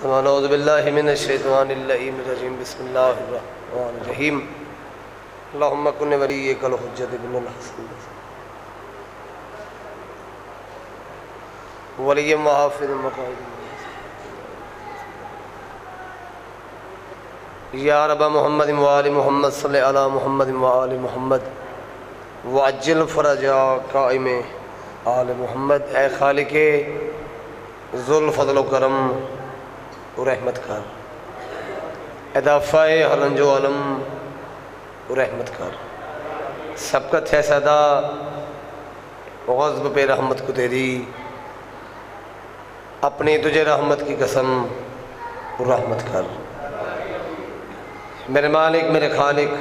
اعوذ باللہ من الشیطان اللعین الرجیم بسم اللہ الرحمن الرحیم اللہم کن ولیک الحجت بن الحسن ولی محافظ مقاعد یا رب محمد وآل محمد صلی علی محمد وآل محمد وعجل فرجا قائم آل محمد۔ اے خالق ذو الفضل و کرم و رحمت کر، اے دافع ہر رنج و علم و رحمت کر، سبقت ہے صدا و غضب پہ رحمت کو تیری، اپنی تجھے رحمت کی قسم و رحمت کر۔ میرے مالک میرے خالق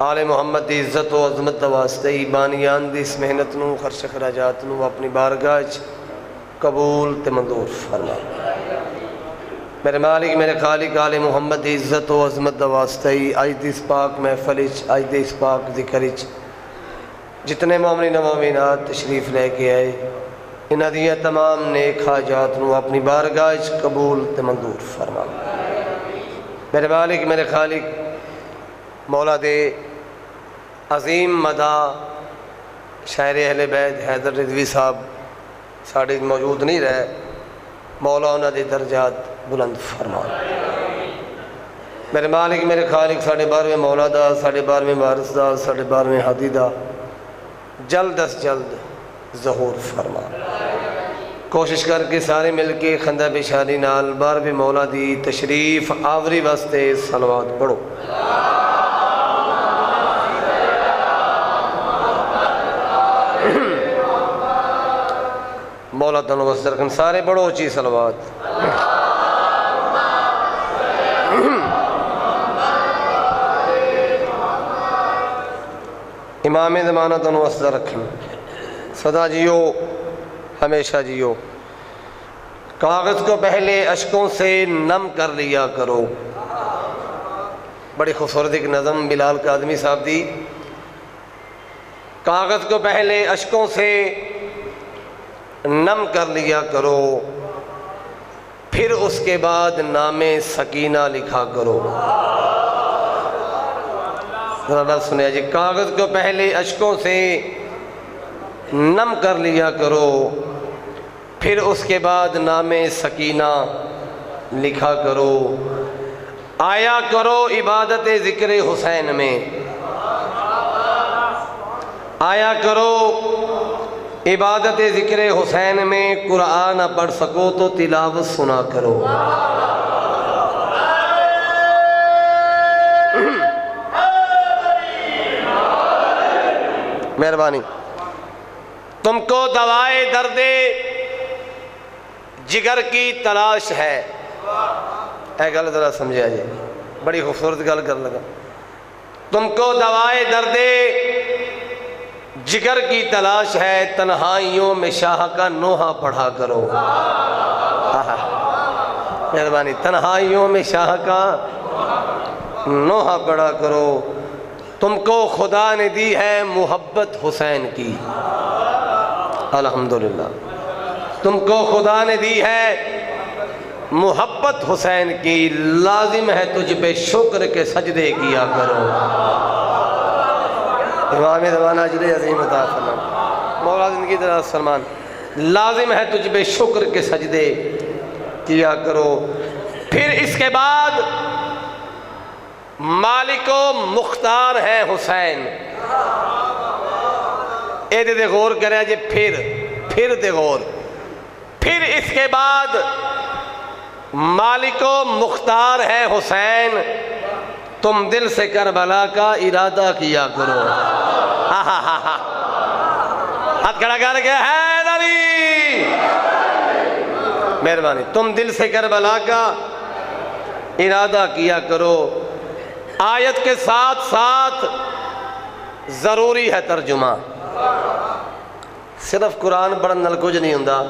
آل محمد دی عزت و عظمت دا واسطے بانیان دی اس محنت نو خرچ خراجات نو اپنی بارگاہ قبول تے منظور فرما۔ میرے مالک میرے خالق آل محمد دی عزت و عظمت دا واسطے آج دی اس پاک محفل آج دی اس پاک ذکر جتنے مومنین و مومنات تشریف لے کے آئے انہاں دیاں تمام نیک حاجات نو اپنی بارگاہ قبول تے منظور فرما۔ میرے مالک میرے خالق مولا دے عظیم مدح شاعر اہل بیت حیدر رضوی صاحب ساڑھے موجود نہیں رہے، مولا انہاں دے درجات بلند فرما۔ میرے مالک میرے خالق ساڑھے 12ویں مولا دا ساڑھے 12ویں وارث دا ساڑھے 12ویں ہادی دا جلد از جلد ظہور فرما۔ کوشش کر کے سارے مل کے خندہ بشاری نال 12ویں مولا دی تشریف آوری واسطے صلوات پڑھو۔ مولا تنو وسر کن سارے بڑو چی صلوات۔ امام زمانہ تنو وسر رکھن سدا جیو ہمیشہ جیو، کاغذ کو پہلے اشکوں سے نم کر لیا کرو۔ بڑی خوبصورت ایک نظم بلال قادمی صاحب دی۔ کاغذ کو پہلے اشکوں سے نم کر لیا کرو، پھر اس کے بعد نام سکینہ لکھا کرو۔ ذرا سنیا جی، کاغذ کو پہلے اشکوں سے نم کر لیا کرو، پھر اس کے بعد نام سکینہ لکھا کرو۔ آیا کرو عبادت ذکر حسین میں، آیا کرو عبادت ذکر حسین میں، قرآن نہ پڑھ سکو تو تلاوت سنا کرو۔ مہربانی۔ تم کو دوائے درد جگر کی تلاش ہے، اے گل ذرا سمجھا جی، بڑی خوبصورت گل کر لگا۔ تم کو دوائے درد جگر کی تلاش ہے، تنہائیوں میں شاہ کا نوحہ پڑھا کرو۔ مہربانی، تنہائیوں میں شاہ کا نوحہ پڑھا کرو۔ تم کو خدا نے دی ہے محبت حسین کی، الحمدللہ۔ تم کو خدا نے دی ہے محبت حسین کی، لازم ہے تجھ پہ شکر کے سجدے کیا کرو۔ امام زمانہ اجر عظیم عطا فرما، مولا زندگی دراز فرمان، لازم ہے تجھ پہ شکر کے سجدے کیا کرو۔ پھر اس کے بعد مالک و مختار ہے حسین۔ اے دے غور کرے جی، پھر دے غور۔ پھر اس کے بعد مالک و مختار ہے حسین، تم دل سے کربلا کا ارادہ کیا کرو۔ ہاتھ کھڑا کر کے حیدری، مہربانی، تم دل سے کربلا کا ارادہ کیا کرو۔ آیت کے ساتھ ساتھ ضروری ہے ترجمہ، صرف قرآن پڑھن نال کچھ نہیں ہوندا،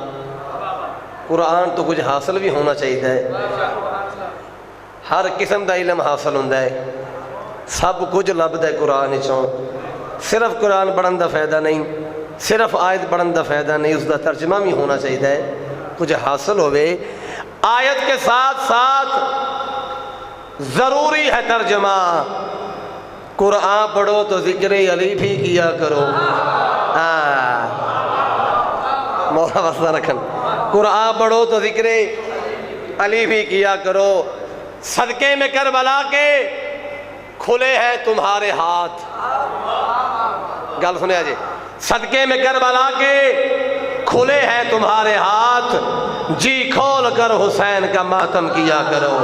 قرآن تو کچھ حاصل بھی ہونا چاہیے ہے، ہر قسم دا علم حاصل ہوندا ہے، سب کچھ لبدا ہے قرآن چوں۔ صرف قرآن پڑھن دا فائدہ نہیں، صرف آیت پڑھن دا فائدہ نہیں، اس دا ترجمہ بھی ہونا چاہیے ہے، کچھ حاصل ہوئے۔ آیت کے ساتھ ساتھ ضروری ہے ترجمہ، قرآن پڑھو تو ذکر علی بھی کیا کرو۔ مولا وسطہ رکھن، قرآن پڑھو تو ذکر علی بھی کیا کرو۔ صدقے میں کربلا کے کھلے ہیں تمہارے ہاتھ، گل سنیا جی، صدقے میں کربلا کے کھلے ہیں تمہارے ہاتھ، جی کھول کر حسین کا ماتم کیا کرو۔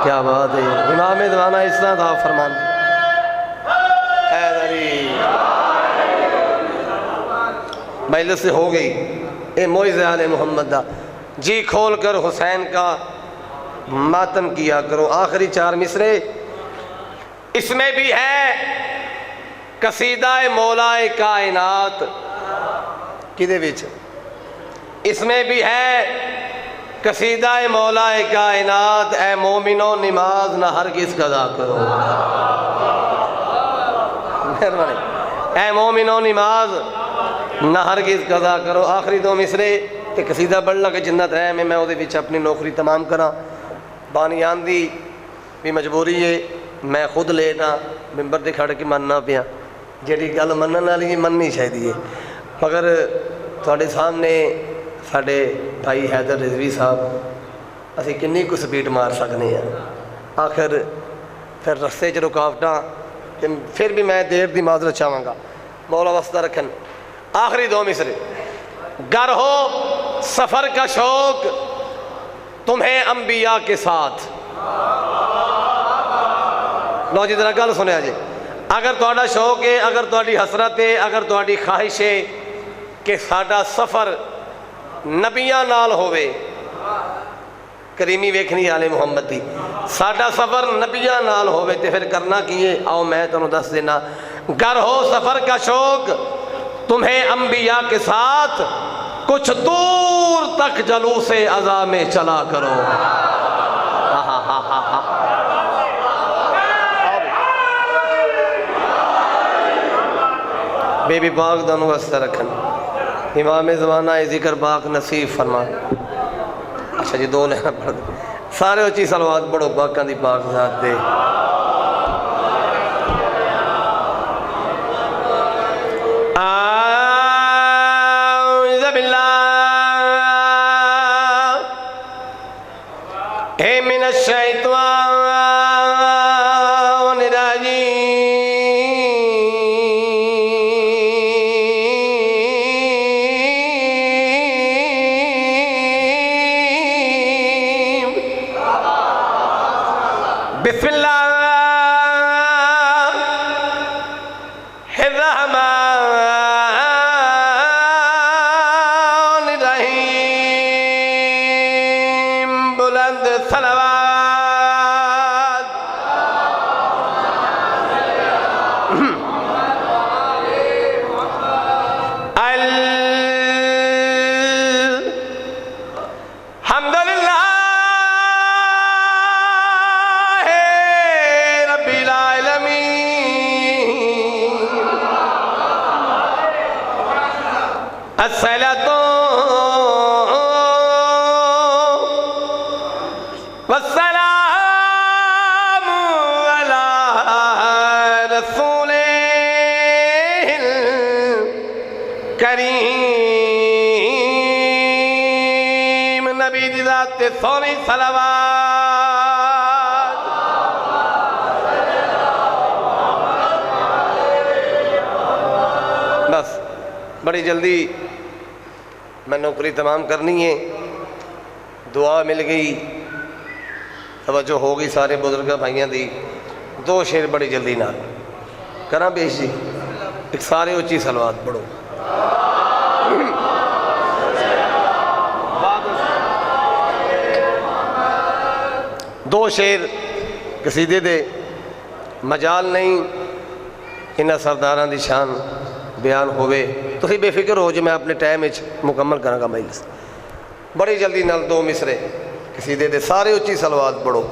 کیا بات ہے، امام زمانہ اس طرح تھا فرمان حیدری۔ مجلس سے ہو گئی اے موعظ آل محمد دا، جی کھول کر حسین کا ماتم کیا کرو۔ آخری 4 مصرے اس میں بھی ہے قصیدہ مولا کائنات، کدے وچ اس میں بھی ہے قصیدہ مولا کائنات، اے مومنو نماز نہ ہرگز قضا کرو۔ مہربانی، اے مومنو نماز نہ ہرگز قضا کرو۔ آخری 2 مصرے تے قصیدہ پڑھنا کہ جنت ہے میں وہ دے وچ اپنی نوکری تمام کراں، بانیان دی بھی مجبوری ہے، میں خود لینا ممبر تے کھڑ کے مننا پیا، جیڑی گل منن والی مننی چاہیے، مگر تھوڑے سامنے ساڈے بھائی حیدر رضوی صاحب اسی کنی کو سپیڈ مار سکنے ہیں، آخر پھر رستے چ رکاوٹاں، پھر بھی میں دیر دی معذرت چاہواں گا، مولا واسطہ رکھن۔ آخری 2 مصرے، گر ہو سفر کا شوق تمہیں انبیاء کے ساتھ، لو جی ذرا گل سنیا جی، اگر تہاڈا شوق ہے، اگر تہاڈی حسرت ہے، اگر تہاڈی خواہش ہے کہ ساڈا سفر نبیاں نال ہوئے، کریمی ویکھنی آل محمد دی، ساڈا سفر نبیاں نال ہوئے تے پھر کرنا کی ہے، آؤ میں تانوں دس دینا، گر ہو سفر کا شوق تمہیں انبیاء کے ساتھ، کچھ دور تک جلوس عزا میں چلا کرو۔ بی بی پاک دانوں واسطہ رکھن، امام زمانہ ذکر پاک نصیب فرما۔ اچھا جی 2 لینا پڑھ دیں، سارے اچھی صلوات پڑھو پاکاں دی پاک ذات دے۔ اعوذ باللہ من الشیطان بسم اللہ الرحمن الرحیم، بلند صلوات۔ الحمدللہ الصلاة والسلام على رسوله الكريم، نبی دی ذات تے سونی صلوات۔ بس بڑی جلدی میں نوکری تمام کرنی ہے، دعا مل گئی، توجہ ہو گئی سارے بزرگاں بھائیاں دی، 2 شعر بڑی جلدی نہ کراں پیش جی، ایک سارے اچھی صلوات پڑھو۔ 2 شعر قصیدے دے، مجال نہیں انہاں سرداراں دی شان بیان ہوئے، تو بے فکر ہو جو میں اپنے ٹائم مکمل کروں گا مجلس، بڑی جلدی نال 2 مصرے قصیدے دے، سارے اچھی صلوات پڑھو۔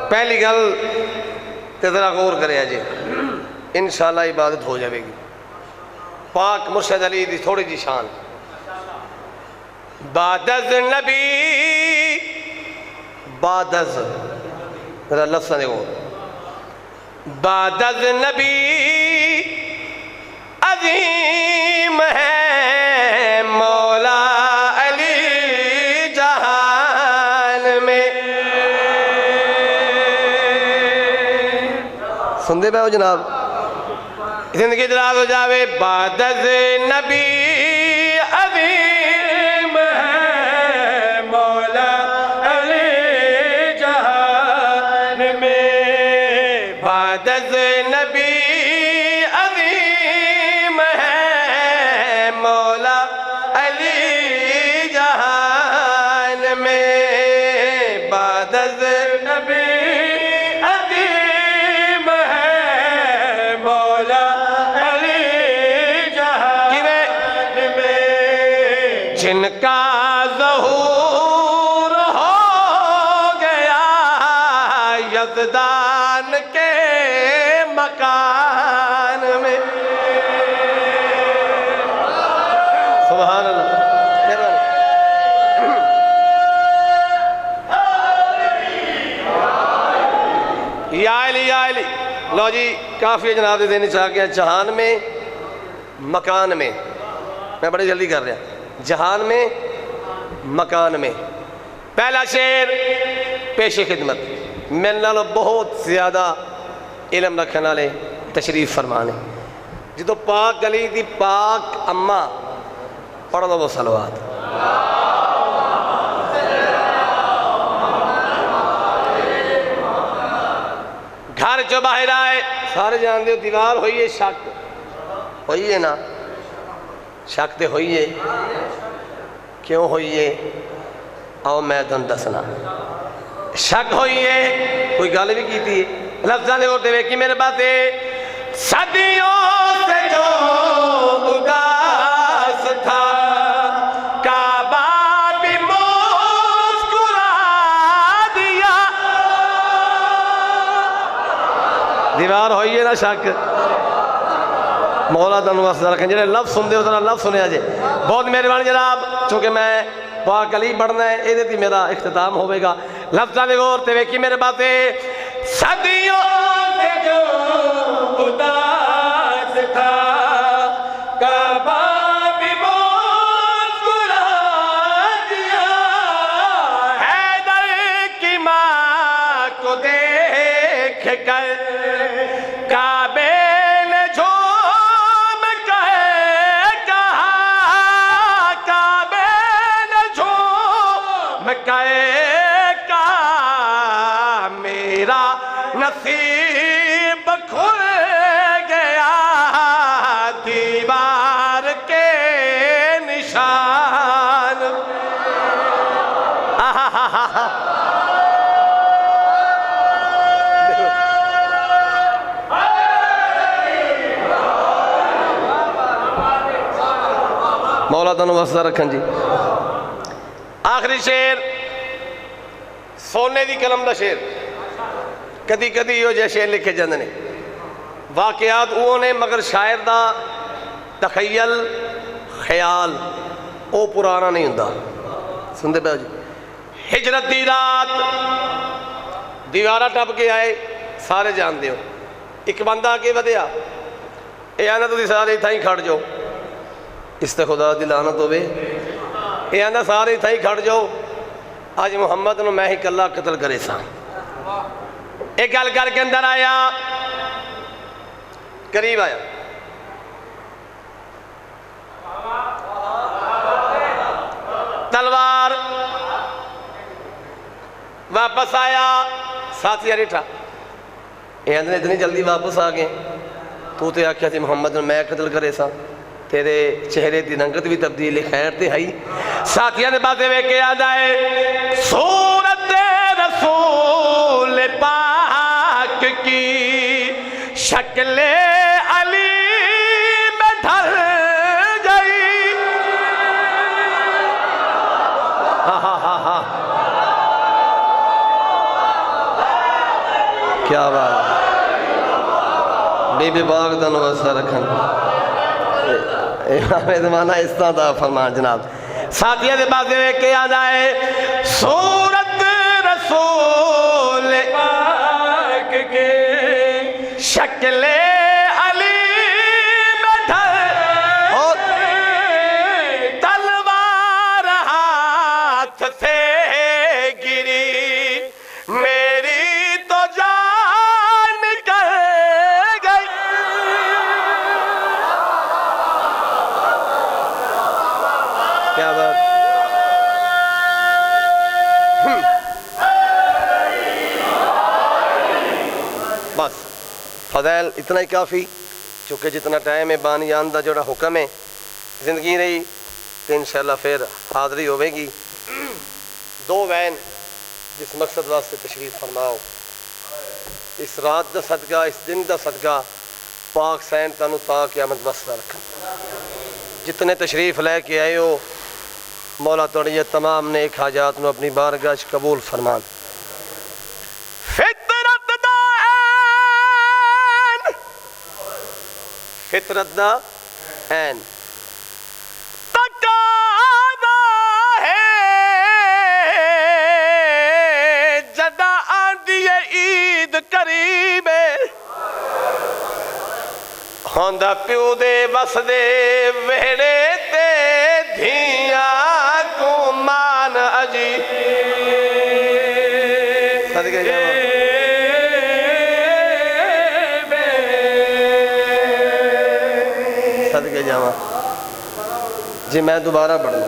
پہلی گل تے ذرا غور کریا جی، انشاءاللہ عبادت ہو جائے گی۔ پاک مرشد علی دی تھوڑی جی شان بعد از نبی بعد از ذرا لفظ دیکھو بعد از نبی عظیم ہے مولا علی جہان میں۔ سن دے پہ ہو جناب، زندگی دراز ہو جاوے۔ بعد از نبی عظیم ہے مولا علی جہان میں۔ بعد از نبی عظیم ہے مولا علی جہان میں۔ بعد از نبی جن کا ظہور ہو گیا یزدان کے مکان میں۔ سبحان اللہ، یا علی یا علی۔ لو جی کافی جناب دینے چاہ گیا جہان میں مکان میں، میں بڑی جلدی کر رہا، جہان میں مکان میں۔ پہلا شعر پیش خدمت میرے نالوں بہت زیادہ علم رکھنے والے تشریف فرمانے جدو پاک علی دی پاک اماں پڑھ دو وہ صلوات۔ گھر جو باہر آئے سارے جان دے دیوار ہوئی ہے، شک ہوئی ہے نا، شک تے ہوئی ہے، کیوں ہوئی ہے آؤ میں تم دسنا۔ شک ہوئی ہے، کوئی گل بھی کی تھی لفظاں دے ہوتے ہوئے کہ میرے باتیں صدیوں سے جو اداس تھا کعبہ بھی مسکرا دیا۔ دیوار ہوئی ہے نا شک، مولا تنو واسطہ رکھیں جنہیں لفظ سن دے ہو ذرا لفظ سنے آجے۔ بہت مہربانی جناب، چونکہ میں پاک علی پڑھنا ہے اے دیتی میرا اختتام ہوئے گا۔ لفظاں دے گورتے ہوئے کی میرے باتیں صدیوں سے جو اداس تھا کعبہ بھی مسکرا دیا۔ حیدر کی ماں کو دیکھ کر کعبے میرا نصیب کھل گیا دیوار کے نشان۔ مولا تنو واسطہ رکھن جی۔ آخری شعر سونے دی قلم دا شعر، کدی کدی یہ جے شعر لکھے جاندے نے، واقعات وہ نے مگر شاعر دا تخیل خیال او پرانا نہیں ہوندا۔ سن دے پہ جی۔ ہجرت دی رات دیوارہ ٹپ کے آئے سارے جان دے ہو، ایک بندہ آگے ودیا اے آنا تو دی سارے تھائیں کھڑ جو، اس تے خدا دی لعنت ہوئے، اے آنا سارے تھائیں کھڑ جو، آج محمد نو میں ہی کلہ قتل کرے سا۔ ایک گل کر کے اندر آیا، قریب آیا، تلوار واپس آیا، ساتھی ریٹھا اے اندر اتنی جلدی واپس آگئے، تو تے آکھیا تھی محمد نو میں قتل کرے سا، تیرے چہرے دی رنگت بھی تبدیلی خیر تے ہائی۔ ساتھیاں نے باتیں وے کے یاد آئے صورت رسول پاک کی شکل علی میں ڈھل گئی۔ کیا بات، بی بی باغ دا نواسا رکھن امام زمانہ اس طرح دا فرمان جناب ساتھیہ دے بات دے کے آنا ہے سورت رسول پاک کے شکل علی میں ڈھل اور تلوار ہاتھ سے گری میری تو جان نکل گئی کیا بات بس فضائل اتنا ہی کافی چونکہ جتنا ٹائم ہے بانیان دا جوڑا حکم ہے زندگی رہی تو انشاءاللہ پھر حاضری ہوئے گی دو وین جس مقصد واسطے تشریف فرماؤ اس رات دا صدقہ اس دن دا صدقہ پاک سین تانو تا قیامت بستا رکھا جتنے تشریف لے کے آئے ہو مولا توڑی یہ تمام نیک حاجات نو اپنی بارگاہ وچ قبول فرمان فطرت دا این تکانا ہے جدا آندی عید قریب ہوندہ پیو دے بس دے ویڑے تے دھیاں کو مان اجی صدقے جاؤ صدقے جاؤ جی میں دوبارہ پڑھنا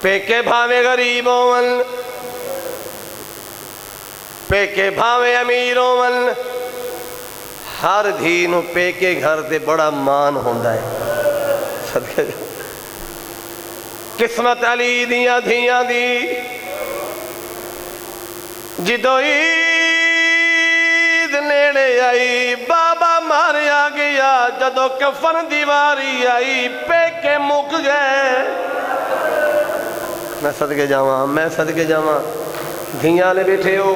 پیکے بھاوے غریب ہون پیکے بھاوے امیر ہون ہر دھی نو پیکے گھر دے بڑا مان ہوندا ہے صدقے جاؤ قسمت علی دیاں دھیاں دی جدو عید نیڑے آئی بابا ماریا گیا جدو کفن دیواری آئی پیکے مک گئے میں صدقے جاواں دھیاں لے بیٹھے ہو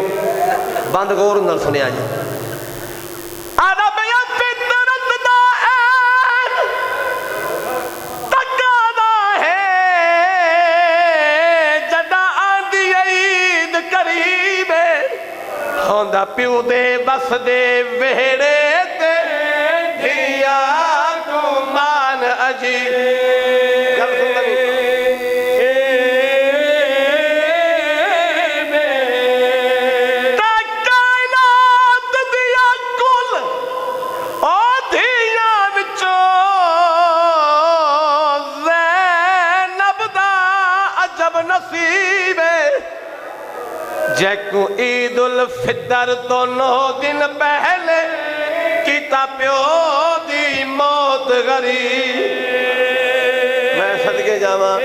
بند غور نال سنیا جی ہوندہ پیو دے بس دے ویڑے تے دھیا کو مان اجی گل سن لگی کائنات دیا کل او دھیا وچو زینب دا عجب نصیب جے کو عید الفطر تو 9 دن پہلے کیتا پیو دی موت غریب میں صدقے جاواں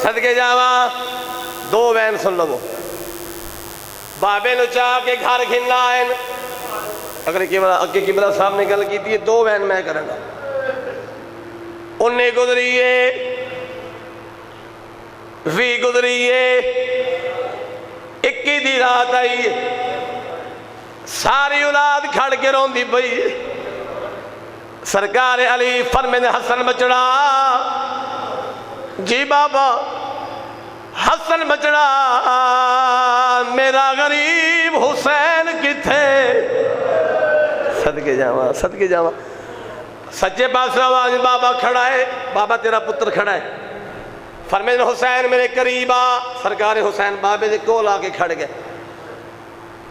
صدقے جاواں دو وین سن لو بابے نو چاہ کے گھر گھننا آئے اگر اگے قبلہ صاحب نے گل کی تھی 2 وین میں کروں گا انہیں گزریے وی گزریے 21 دی رات آئی ساری اولاد کھڑ کے رون دی بھئی سرکار علی فرمین حسن بچڑا جی بابا حسن بچڑا میرا غریب حسین کتھے صدقے جاواں سچے پاس آواز بابا کھڑا ہے بابا تیرا پتر کھڑا ہے فرمین حسین میرے قریب آ سرکار حسین بابے دے کول آ کے کھڑ گئے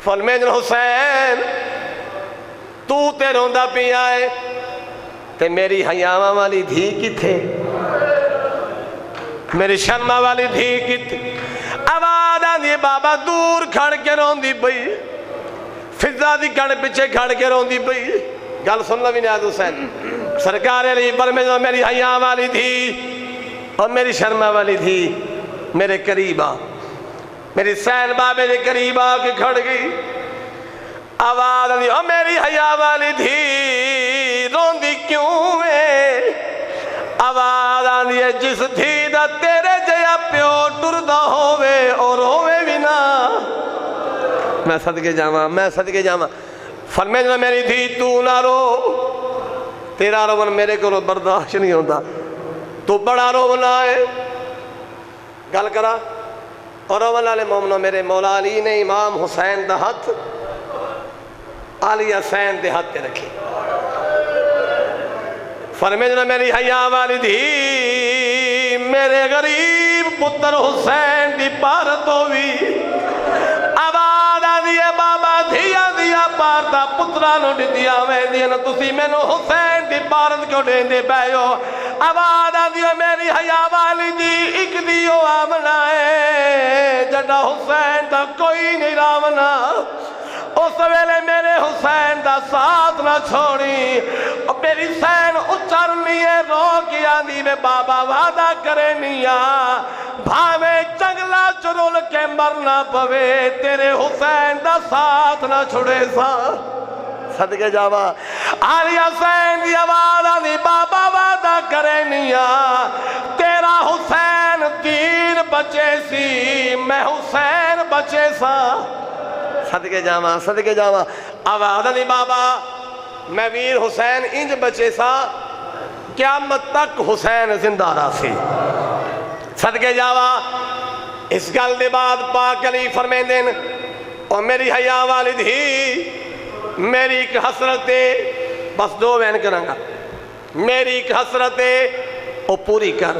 فرمین حسین تو تے روندہ پی آئے تے میری حیاواں والی دھی کتھے میری شرما والی دھی کتھے آواز آندی بابا دور کھڑ کے روندی بھئی فضا دی کڑ پچھے کھڑ کے روندی بھئی گل سن لو نیاز حسین سرکار علی فرمائے میری حیا والی تھی اور میری شرما والی تھی میرے قریب آ میری سین بابے دے قریب آ کے کھڑ گئی آواز آئی اور میری حیا والی تھی روندی کیوں ہے آواز آئی ہے جس تھی دا تیرے جیا پیو پیو ٹردا ہووے اور ہووے بھی نہ میں صدقے جاواں فرمائے جو میری تھی تو نہ رو تیرا روون میرے کو برداشت نہیں ہوتا تو بڑا رونا ہے گل کرا اور روون والے مومنوں میرے مولا علی نے امام حسین دا ہاتھ علی حسین دے ہاتھ تے رکھی فرمائے جو میری حیا والی دھی میرے غریب پتر حسین دی پارت ہوئی آباد آدھیا بابا دھیا دیا پارتا پترانو ڈٹیا میں دیا نا تسی میں نو حسین دی پارت کو ڈیندے بیو آباد آدھیا میری حیا والی دی ایک دیو آمنا ہے جڑا حسین دا کوئی نہیں راونا اس ویلے میرے حسین دا ساتھ نہ چھوڑی اور میری حسین اچھرنی ہے رو کیا دی میں بابا وعدہ کرے نیا بھاوے چنگلا چرول کے مرنا پوے تیرے حسین دا ساتھ نہ چھوڑے سا صدقے جاوا علی حسین دی آوازہ دی بابا وعدہ کرے نیا تیرا حسین دین بچے سی میں حسین بچے سا صدقے جاواں آواز علی بابا میں ویر حسین انج بچے سا قیامت تک حسین زندہ رہا سی صدقے جاواں اس گل دے بعد پاک علی فرمائیں دین اور میری حیا والد ہی میری ایک حسرت بس دو وین کرنگا میری ایک حسرت او پوری کر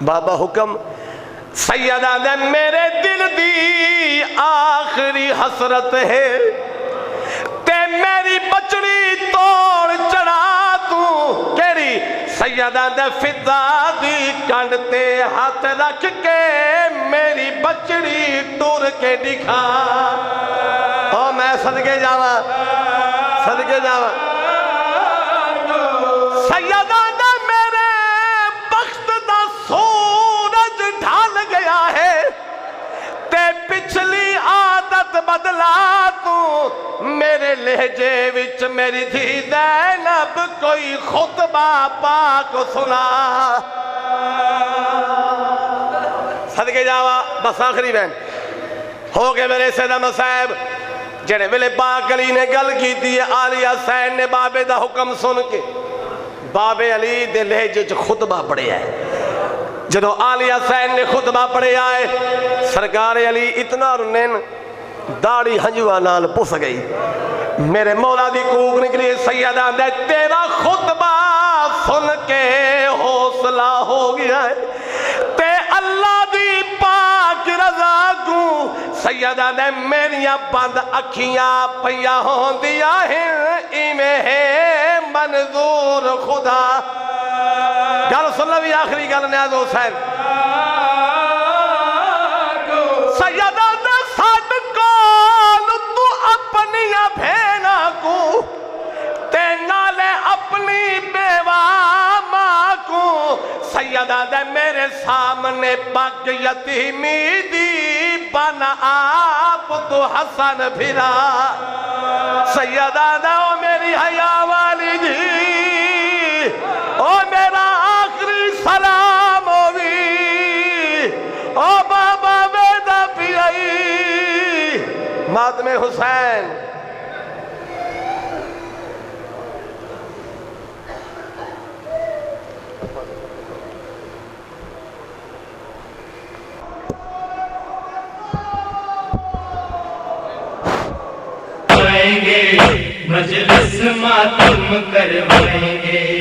بابا حکم سیدہ دے میرے دل دی آخری حسرت ہے تے میری بچڑی توڑ چڑھا تو کیری سیدہ دے فضا دی کنڈ تے ہاتھ رکھ کے میری بچڑی ٹور کے دکھا او میں صدقے جاواں سیدہ دے میرے بخت دا سورج ڈھال گیا ہے تے پچھلی عادت بدلا تو میرے لہجے وچ میری دھی زینب کوئی خطبہ پاک سنا صدقے جاوا بس آخری بہن ہو گئے میرے سیدہ مصائب جڑے ویلے پاک علی نے گل کی تھی علی حسین نے بابے دا حکم سن کے بابے علی دے لہجے چ خطبہ پڑھے آئے جدو علی حسین نے خطبہ پڑھے آئے سرکار علی اتنا رنین داڑھی ہنجوہ نال پس گئی میرے مولا دی کوک نکلی سیدہ دے تیرا خطبہ سن کے حوصلہ ہو گیا ہے تے اللہ دی پاک رضا کو سیدہ دے میریاں بند اکھیاں پیا ہون دیا ہیں ایمیں ہے منظور خدا گل سن لوی آخری گل نیاز حسین سیدہ دے ساتھ کون تو اپنی بھینا کو تے نالے اپنی بیوہ ماں کو سیدہ دے میرے سامنے پاک یتیمی دی بنا آپ تو حسن بھرا سیدہ دے او میری حیا والی جی او میرا آخری سلام ہوئی او بابا بیدہ پیائی ماتم حسین مجلس ماتم کروائیں گے